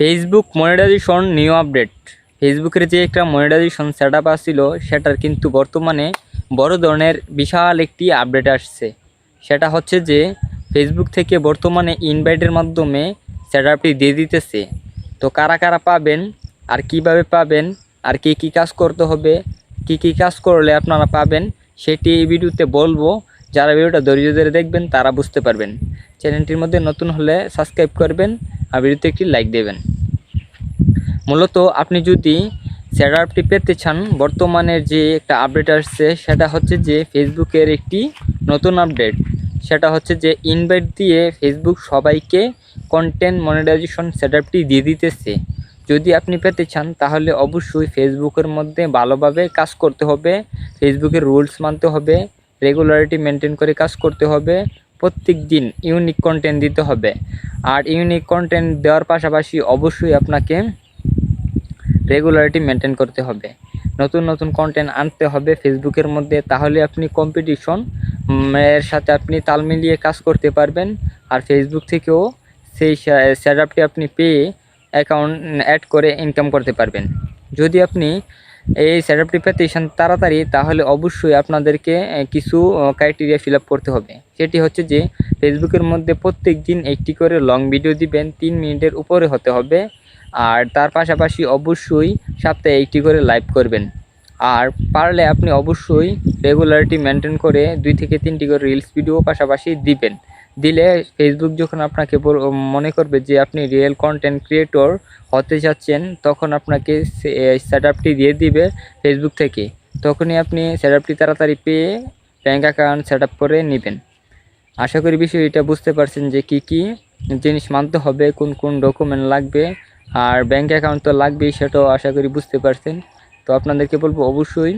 Facebook monetization new update. ফেসবুকের যে একটা মনিটাইজেশন সেট আপ আসছিল সেটার কিন্তু বর্তমানে বড় ধরনের বিশাল একটি আপডেট আসছে। সেটা হচ্ছে যে ফেসবুক থেকে বর্তমানে ইনভাইটের মাধ্যমে সেট আপটি দিয়ে দিতেছে। তো কারা কারা পাবেন আর কিভাবে পাবেন আর কী কাজ করতে হবে, কী কাজ করলে আপনারা পাবেন সেটি এই ভিডিওতে বলবো। যারা ভিডিওটা ধৈর্য ধরে দেখবেন তারা বুঝতে পারবেন। চ্যানেলটির মধ্যে নতুন হলে সাবস্ক্রাইব করবেন আর ভিডিওতে একটি লাইক দেবেন। মূলত আপনি যদি সেট আপটি পেতে চান, বর্তমানে যে একটা আপডেট আসছে সেটা হচ্ছে যে ফেসবুকের একটি নতুন আপডেট। সেটা হচ্ছে যে ইনভাইট দিয়ে ফেসবুক সবাইকে কন্টেন্ট মনিটাইজেশন সেট আপটি দিয়ে দিতেছে। যদি আপনি পেতে চান তাহলে অবশ্যই ফেসবুকের মধ্যে ভালোভাবে কাজ করতে হবে, ফেসবুকের রুলস মানতে হবে, রেগুলারিটি মেনটেন করে কাজ করতে হবে, প্রত্যেক দিন ইউনিক কন্টেন্ট দিতে হবে। আর ইউনিক কন্টেন্ট দেওয়ার পাশাপাশি অবশ্যই আপনাকে রেগুলারিটি মেনটেন করতে হবে, নতুন নতুন কন্টেন্ট আনতে হবে ফেসবুকের মধ্যে। তাহলে আপনি কম্পিটিশন এর সাথে আপনি তাল মিলিয়ে কাজ করতে পারবেন। আর ফেসবুক থেকেও সেই সেট আপটি আপনি পেয়ে অ্যাকাউন্ট অ্যাড করে ইনকাম করতে পারবেন। যদি আপনি এই সেট আপটি পেতে চান তাড়াতাড়ি, তাহলে অবশ্যই আপনাদেরকে কিছু ক্রাইটেরিয়া ফিল আপ করতে হবে। সেটি হচ্ছে যে ফেসবুকের মধ্যে প্রত্যেক দিন একটি করে লং ভিডিও দিবেন, 3 মিনিটের উপরে হতে হবে। আর তার পাশাপাশি অবশ্যই সপ্তাহে একটি করে লাইভ করবেন। আর পারলে আপনি অবশ্যই রেগুলারিটি মেনটেন করে 2 থেকে 3টি করে রিলস ভিডিও পাশাপাশি দিবেন। দিলে ফেসবুক যখন আপনাকে মনে করবে যে আপনি রিয়েল কন্টেন্ট ক্রিয়েটর হতে যাচ্ছেন, তখন আপনাকে সেট আপটি দিয়ে দিবে ফেসবুক থেকে। তখনই আপনি সেট আপটি তাড়াতাড়ি পেয়ে ব্যাঙ্ক অ্যাকাউন্ট সেট আপ করে নেবেন। আশা করি বিষয়টা বুঝতে পারছেন যে কী কী জিনিস মানতে হবে, কোন কোন ডকুমেন্ট লাগবে, আর ব্যাঙ্ক অ্যাকাউন্ট তো লাগবেই, সেটাও আশা করি বুঝতে পারছেন। তো আপনাদেরকে বলবো অবশ্যই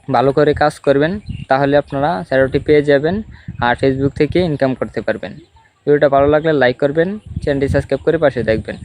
ভালো করে কাজ করবেন, তাহলে আপনারা স্যালারি পেয়ে যাবেন আর ফেসবুক থেকে ইনকাম করতে পারবেন। ভিডিওটা ভালো লাগলে লাইক করবেন, চ্যানেলটি সাবস্ক্রাইব করে পাশে থাকবেন।